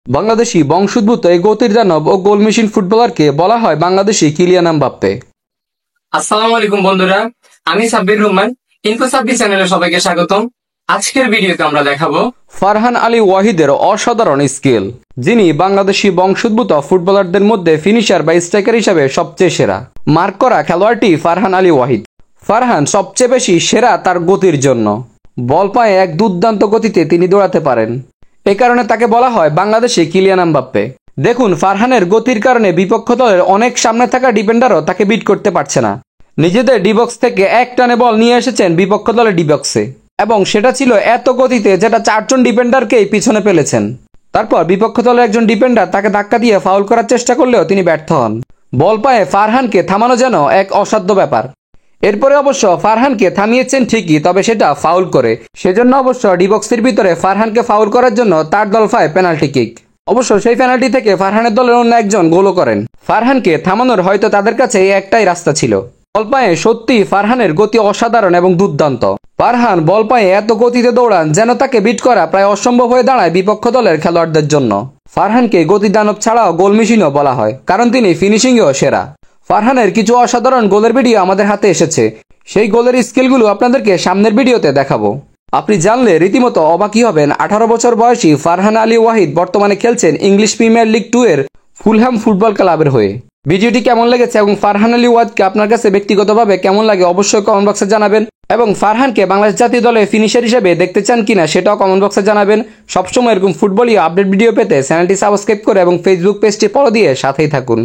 বাংলাদেশি বংশোদ্ভূত এই গতির দানব ও গোল মেশিন ফুটবলারকে বলা হয় বাংলাদেশি কিলিয়ান এমবাপ্পে। আসসালামু আলাইকুম বন্ধুরা, আমি সাব্বির রহমান। ইনফো সাব্বির চ্যানেলে সবাইকে স্বাগতম। আজকের ভিডিওতে আমরা দেখাবো ফারহান আলী ওয়াহিদের অসাধারণ স্কিল, যিনি বাংলাদেশি বংশোদ্ভূত ফুটবলারদের মধ্যে ফিনিশার বা স্ট্রাইকার হিসাবে সবচেয়ে সেরা। মার্ক করা খেলোয়াড়টি ফারহান আলী ওয়াহিদ। ফারহান সবচেয়ে বেশি সেরা তার গতির জন্য। বল পায়ে এক দুর্দান্ত গতিতে তিনি দৌড়াতে পারেন। এ কারণে তাকে বলা হয় বাংলাদেশি কিলিয়ান এমবাপ্পে। দেখুন, ফারহানের গতির কারণে বিপক্ষ দলের অনেক সামনে থাকা ডিফেন্ডারও তাকে বিট করতে পারছে না। নিজেদের ডিবক্স থেকে এক টানে বল নিয়ে এসেছেন বিপক্ষ দলের ডিবক্সে, এবং সেটা ছিল এত গতিতে যেটা 4 জন ডিফেন্ডারকেই পিছনে ফেলেছেন। তারপর বিপক্ষ দলের একজন ডিফেন্ডার তাকে ধাক্কা দিয়ে ফাউল করার চেষ্টা করলেও তিনি ব্যর্থ হন। বল পায়ে ফারহানকে থামানো যেন এক অসাধ্য ব্যাপার। এরপরে অবশ্য ফারহানকে থামিয়েছেন ঠিকই, তবে সেটা ফাউল করে। সেজন্য অবশ্য ডিবক্সের ভিতরে ফারহানকে ফাউল করার জন্য তার দল পায় পেনাল্টি কিক। অবশ্য সেই পেনাল্টি থেকে ফারহানের দলের অন্য একজন গোলও করেন। ফারহানকে থামানোর হয়তো তাদের কাছে একটাই রাস্তা ছিল। বল পায়ে সত্যি ফারহানের গতি অসাধারণ এবং দুর্দান্ত। ফারহান বল পায়ে এত গতিতে দৌড়ান যেন তাকে বিট করা প্রায় অসম্ভব হয়ে দাঁড়ায় বিপক্ষ দলের খেলোয়াড়দের জন্য। ফারহানকে গতি দানব ছাড়াও গোল মেশিনও বলা হয়, কারণ তিনি ফিনিশিংয়েও সেরা। ফারহানের কিছু অসাধারণ গোলের ভিডিও আমাদের হাতে এসেছে। সেই গোলের স্কিলগুলো আপনাদেরকে সামনের ভিডিওতে দেখাবো। আপনি জানলে রীতিমতো অবাকই হবেন। 18 বছর বয়সী ফারহান আলী ওয়াহিদ বর্তমানে খেলছেন ইংলিশ প্রিমিয়ার লিগ 2 এর ফুলহ্যাম ফুটবল ক্লাবের হয়ে। ভিডিওটি কেমন লেগেছে এবং ফারহান আলী ওয়াহিদকে আপনার কাছে ব্যক্তিগতভাবে কেমন লাগে অবশ্যই কমেন্ট বক্সে জানাবেন। এবং ফারহানকে বাংলাদেশ জাতীয় দলে ফিনিশার হিসেবে দেখতে চান কিনা সেটাও কমেন্ট বক্সে জানাবেন। সবসময় এরকম ফুটবলীয় আপডেট ভিডিও পেতে চ্যানেলটি সাবস্ক্রাইব করে এবং ফেসবুক পেজটি ফলো দিয়ে সাথেই থাকুন।